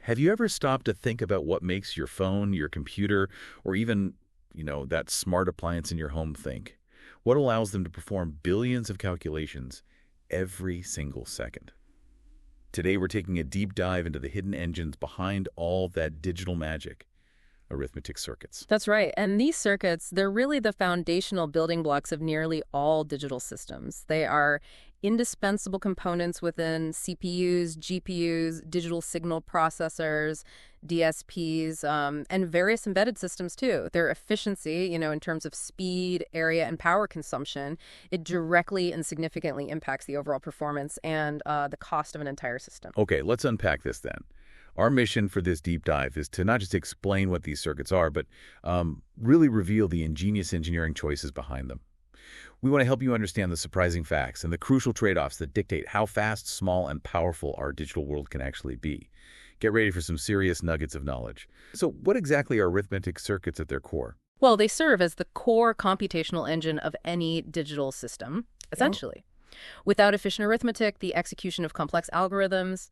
Have you ever stopped to think about what makes your phone, your computer, or even, that smart appliance in your home think? What allows them to perform billions of calculations every single second? Today, we're taking a deep dive into the hidden engines behind all that digital magic, arithmetic circuits. That's right. And these circuits, they're really the foundational building blocks of nearly all digital systems. They are indispensable components within CPUs, GPUs, digital signal processors, DSPs, and various embedded systems too. Their efficiency, in terms of speed, area, and power consumption, it directly and significantly impacts the overall performance and the cost of an entire system. Okay, let's unpack this then. Our mission for this deep dive is to not just explain what these circuits are, but really reveal the ingenious engineering choices behind them. We want to help you understand the surprising facts and the crucial trade-offs that dictate how fast, small, and powerful our digital world can actually be. Get ready for some serious nuggets of knowledge. So what exactly are arithmetic circuits at their core? Well, they serve as the core computational engine of any digital system, essentially. Without efficient arithmetic, the execution of complex algorithms,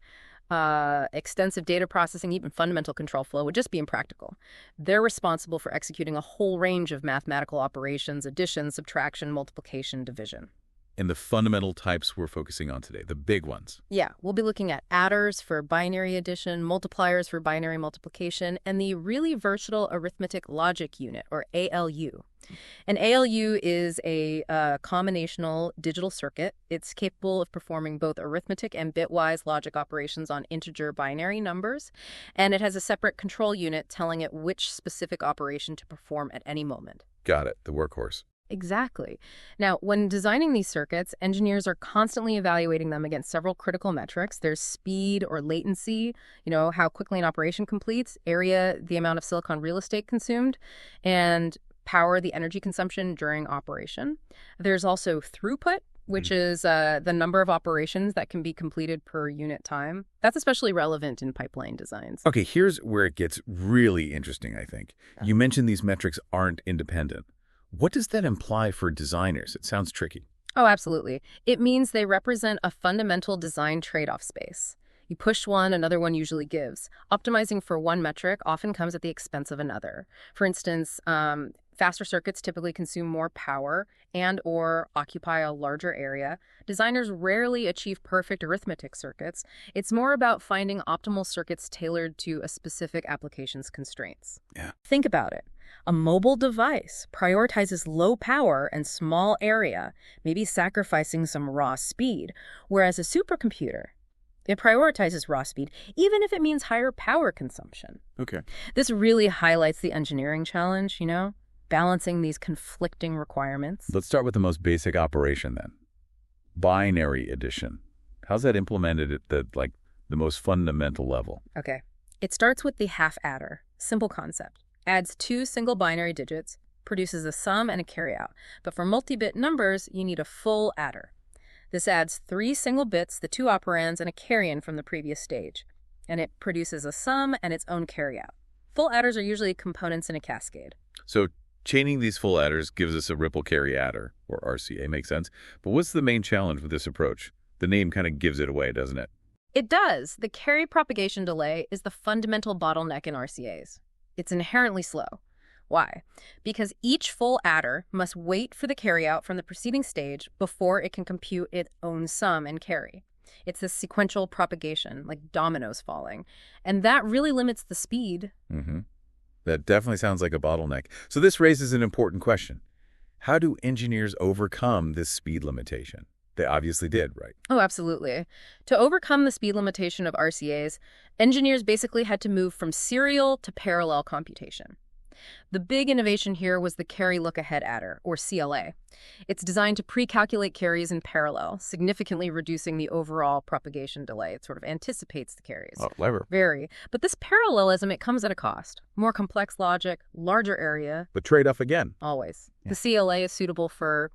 extensive data processing, even fundamental control flow would just be impractical. They're responsible for executing a whole range of mathematical operations: addition, subtraction, multiplication, division. And the fundamental types we're focusing on today, the big ones. Yeah, we'll be looking at adders for binary addition, multipliers for binary multiplication, and the really versatile arithmetic logic unit, or ALU. An ALU is a combinational digital circuit. It's capable of performing both arithmetic and bitwise logic operations on integer binary numbers, and it has a separate control unit telling it which specific operation to perform at any moment. Got it, the workhorse. Exactly. Now, when designing these circuits, engineers are constantly evaluating them against several critical metrics. There's speed or latency, how quickly an operation completes, area, the amount of silicon real estate consumed, and power, the energy consumption during operation. There's also throughput, which is the number of operations that can be completed per unit time. That's especially relevant in pipeline designs. Okay, here's where it gets really interesting, I think. You mentioned these metrics aren't independent. What does that imply for designers? It sounds tricky. Oh, absolutely. It means they represent a fundamental design trade-off space. You push one, another one usually gives. Optimizing for one metric often comes at the expense of another. For instance, faster circuits typically consume more power and/or occupy a larger area. Designers rarely achieve perfect arithmetic circuits. It's more about finding optimal circuits tailored to a specific application's constraints. Yeah. Think about it. A mobile device prioritizes low power and small area, maybe sacrificing some raw speed, whereas a supercomputer, it prioritizes raw speed, even if it means higher power consumption. Okay. This really highlights the engineering challenge, balancing these conflicting requirements. Let's start with the most basic operation then. Binary addition. How's that implemented at the most fundamental level? Okay. It starts with the half adder. Simple concept. Adds two single binary digits, produces a sum and a carryout. But for multi-bit numbers, you need a full adder. This adds 3 single bits, the 2 operands, and a carry-in from the previous stage. And it produces a sum and its own carryout. Full adders are usually components in a cascade. So chaining these full adders gives us a ripple carry adder, or RCA, makes sense. But what's the main challenge with this approach? The name kind of gives it away, doesn't it? It does. The carry propagation delay is the fundamental bottleneck in RCAs. It's inherently slow. Why? Because each full adder must wait for the carryout from the preceding stage before it can compute its own sum and carry. It's this sequential propagation, like dominoes falling. And that really limits the speed. That definitely sounds like a bottleneck. So this raises an important question. How do engineers overcome this speed limitation? They obviously did, right? Oh, absolutely. To overcome the speed limitation of RCAs, engineers basically had to move from serial to parallel computation. The big innovation here was the carry look-ahead adder, or CLA. It's designed to pre-calculate carries in parallel, significantly reducing the overall propagation delay. It sort of anticipates the carries. Oh, clever. Very. But this parallelism, it comes at a cost. More complex logic, larger area. But trade-off again. Always. Yeah. The CLA is suitable for,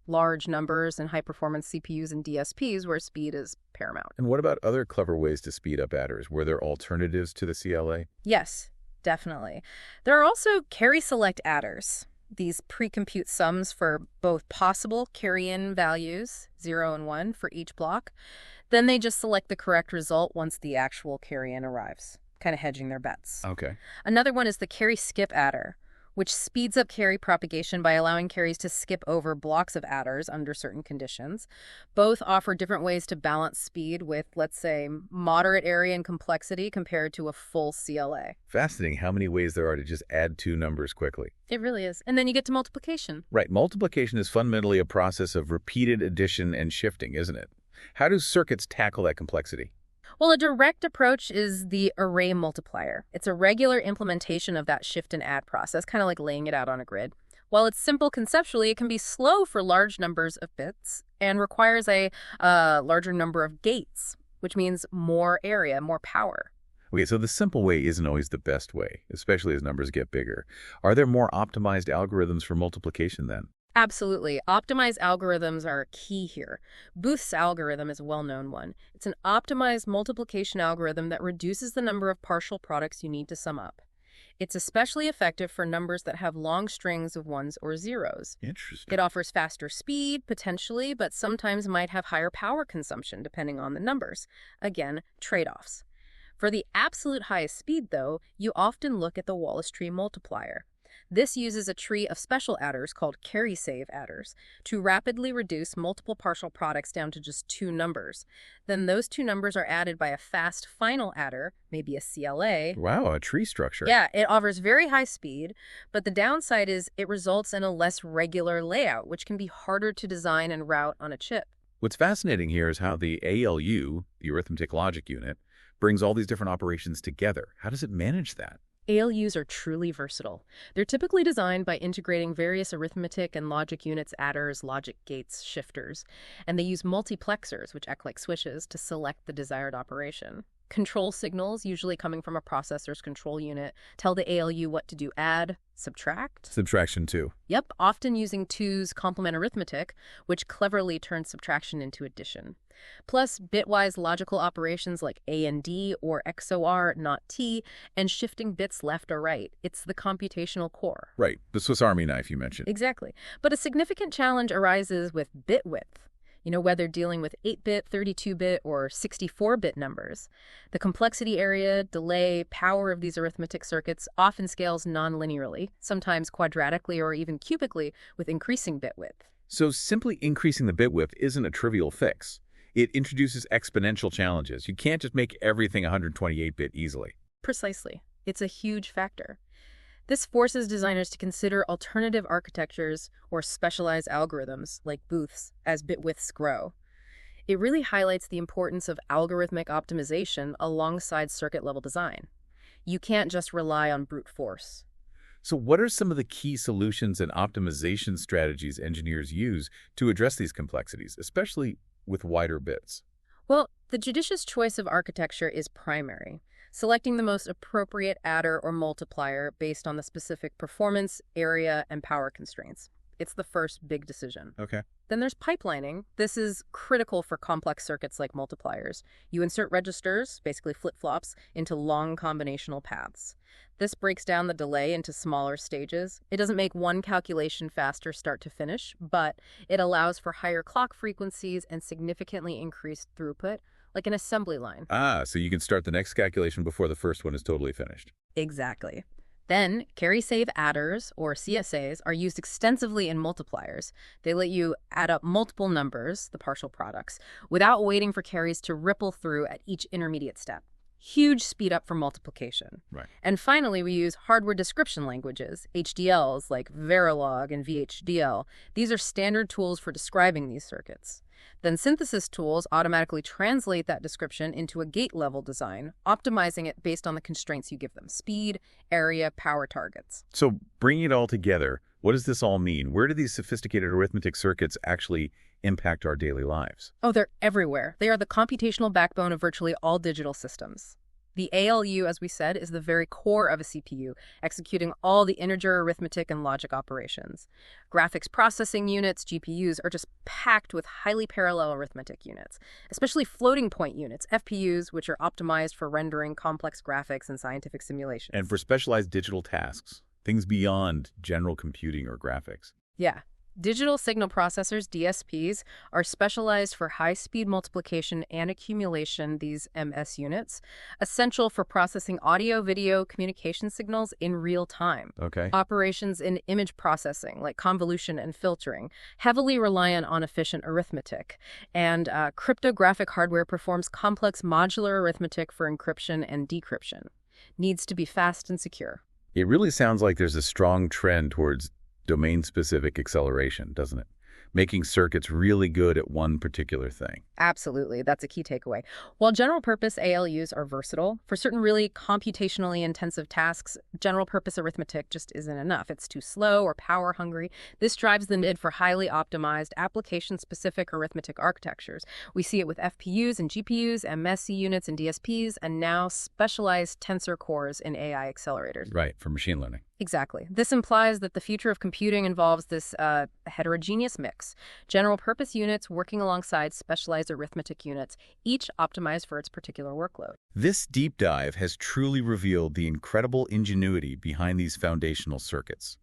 large numbers and high-performance CPUs and DSPs where speed is paramount. And what about other clever ways to speed up adders? Were there alternatives to the CLA? Yes, definitely. There are also carry select adders. These pre-compute sums for both possible carry-in values, 0 and 1, for each block. Then they just select the correct result once the actual carry-in arrives. kind of hedging their bets. Okay. Another one is the carry-skip adder, which speeds up carry propagation by allowing carries to skip over blocks of adders under certain conditions. Both offer different ways to balance speed with, let's say, moderate area and complexity compared to a full CLA. Fascinating how many ways there are to just add two numbers quickly. It really is. And then you get to multiplication. Right. Multiplication is fundamentally a process of repeated addition and shifting, isn't it? How do circuits tackle that complexity? Well, a direct approach is the array multiplier. It's a regular implementation of that shift and add process, kind of like laying it out on a grid. While it's simple conceptually, it can be slow for large numbers of bits and requires a larger number of gates, which means more area, more power. Okay, so the simple way isn't always the best way, especially as numbers get bigger. Are there more optimized algorithms for multiplication then? Absolutely. Optimized algorithms are key here. Booth's algorithm is a well-known one. It's an optimized multiplication algorithm that reduces the number of partial products you need to sum up. It's especially effective for numbers that have long strings of ones or zeros. Interesting. It offers faster speed, potentially, but sometimes might have higher power consumption depending on the numbers. Again, trade-offs. For the absolute highest speed, though, you often look at the Wallace tree multiplier. This uses a tree of special adders called carry-save adders to rapidly reduce multiple partial products down to just two numbers. Then those two numbers are added by a fast final adder, maybe a CLA. Wow, a tree structure. Yeah, it offers very high speed, but the downside is it results in a less regular layout, which can be harder to design and route on a chip. What's fascinating here is how the ALU, the arithmetic logic unit, brings all these different operations together. How does it manage that? ALUs are truly versatile. They're typically designed by integrating various arithmetic and logic units, adders, logic gates, shifters, and they use multiplexers, which act like switches, to select the desired operation. Control signals, usually coming from a processor's control unit, tell the ALU what to do: add, subtract. Subtraction too. Yep, often using 2's complement arithmetic, which cleverly turns subtraction into addition. Plus, bitwise logical operations like A and D or XOR, not T, and shifting bits left or right. It's the computational core. Right, the Swiss Army knife you mentioned. Exactly. But a significant challenge arises with bit width. Whether dealing with 8-bit, 32-bit, or 64-bit numbers. The complexity area, delay, power of these arithmetic circuits often scales non-linearly, sometimes quadratically or even cubically, with increasing bit width. So simply increasing the bit width isn't a trivial fix. It introduces exponential challenges. You can't just make everything 128-bit easily. Precisely. It's a huge factor. This forces designers to consider alternative architectures or specialized algorithms, like Booth's, as bit widths grow. It really highlights the importance of algorithmic optimization alongside circuit-level design. You can't just rely on brute force. So what are some of the key solutions and optimization strategies engineers use to address these complexities, especially with wider bits? Well, the judicious choice of architecture is primary, selecting the most appropriate adder or multiplier based on the specific performance, area, and power constraints. It's the first big decision. Okay. Then there's pipelining. This is critical for complex circuits like multipliers. You insert registers, basically flip-flops, into long combinational paths. This breaks down the delay into smaller stages. It doesn't make one calculation faster start to finish, but it allows for higher clock frequencies and significantly increased throughput, like an assembly line. Ah, so you can start the next calculation before the first one is totally finished. Exactly. Then, carry-save adders, or CSAs, are used extensively in multipliers. They let you add up multiple numbers, the partial products, without waiting for carries to ripple through at each intermediate step. Huge speed up for multiplication. Right. And finally, we use hardware description languages, HDLs, like Verilog and VHDL. These are standard tools for describing these circuits. Then synthesis tools automatically translate that description into a gate-level design, optimizing it based on the constraints you give them: speed, area, power targets. So bringing it all together, what does this all mean? Where do these sophisticated arithmetic circuits actually impact our daily lives? Oh, they're everywhere. They are the computational backbone of virtually all digital systems. The ALU, as we said, is the very core of a CPU, executing all the integer arithmetic and logic operations. Graphics processing units, GPUs, are just packed with highly parallel arithmetic units, especially floating point units, FPUs, which are optimized for rendering complex graphics and scientific simulations. And for specialized digital tasks, things beyond general computing or graphics. Yeah. Digital signal processors, DSPs, are specialized for high-speed multiplication and accumulation, these MS units, essential for processing audio-video communication signals in real time. Okay. Operations in image processing, like convolution and filtering, heavily reliant on efficient arithmetic. And cryptographic hardware performs complex modular arithmetic for encryption and decryption. Needs to be fast and secure. It really sounds like there's a strong trend towards domain-specific acceleration, doesn't it? Making circuits really good at one particular thing. Absolutely. That's a key takeaway. While general-purpose ALUs are versatile, for certain really computationally intensive tasks, general-purpose arithmetic just isn't enough. It's too slow or power-hungry. This drives the need for highly optimized, application-specific arithmetic architectures. We see it with FPUs and GPUs, MSC units and DSPs, and now specialized tensor cores in AI accelerators. Right, for machine learning. Exactly. This implies that the future of computing involves this heterogeneous mix. General-purpose units working alongside specialized arithmetic units, each optimized for its particular workload. This deep dive has truly revealed the incredible ingenuity behind these foundational circuits.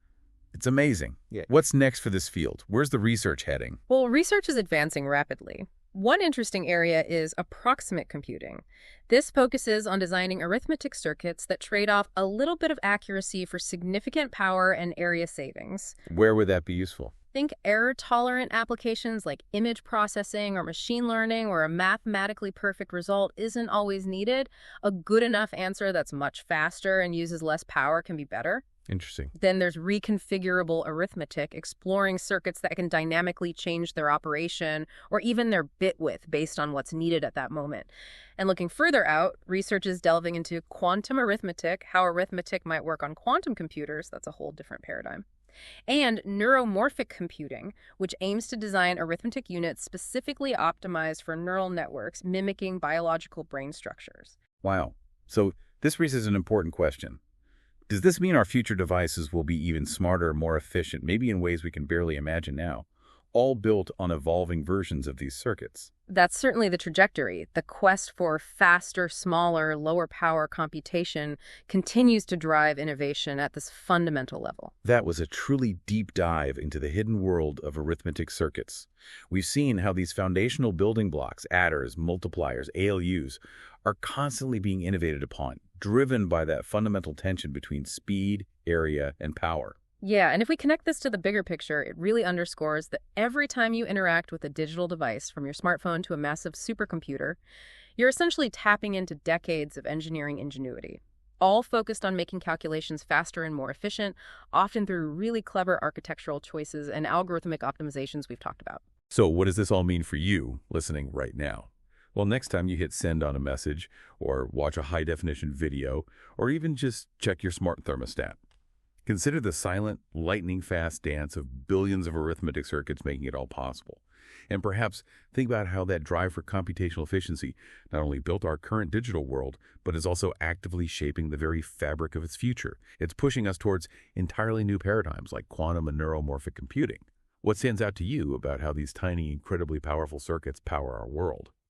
It's amazing. Yeah. What's next for this field? Where's the research heading? Well, research is advancing rapidly. One interesting area is approximate computing. This focuses on designing arithmetic circuits that trade off a little bit of accuracy for significant power and area savings. Where would that be useful? Think error-tolerant applications like image processing or machine learning, where a mathematically perfect result isn't always needed. A good enough answer that's much faster and uses less power can be better. Interesting. Then there's reconfigurable arithmetic, exploring circuits that can dynamically change their operation or even their bit width based on what's needed at that moment. And looking further out, research is delving into quantum arithmetic, how arithmetic might work on quantum computers. That's a whole different paradigm. And neuromorphic computing, which aims to design arithmetic units specifically optimized for neural networks mimicking biological brain structures. Wow. So this raises an important question. Does this mean our future devices will be even smarter, more efficient, maybe in ways we can barely imagine now, all built on evolving versions of these circuits? That's certainly the trajectory. The quest for faster, smaller, lower power computation continues to drive innovation at this fundamental level. That was a truly deep dive into the hidden world of arithmetic circuits. We've seen how these foundational building blocks, adders, multipliers, ALUs, are constantly being innovated upon, driven by that fundamental tension between speed, area, and power. Yeah, and if we connect this to the bigger picture, it really underscores that every time you interact with a digital device, from your smartphone to a massive supercomputer, you're essentially tapping into decades of engineering ingenuity, all focused on making calculations faster and more efficient, often through really clever architectural choices and algorithmic optimizations we've talked about. So what does this all mean for you listening right now? Well, next time you hit send on a message, or watch a high-definition video, or even just check your smart thermostat, consider the silent, lightning-fast dance of billions of arithmetic circuits making it all possible. And perhaps think about how that drive for computational efficiency not only built our current digital world, but is also actively shaping the very fabric of its future. It's pushing us towards entirely new paradigms like quantum and neuromorphic computing. What stands out to you about how these tiny, incredibly powerful circuits power our world?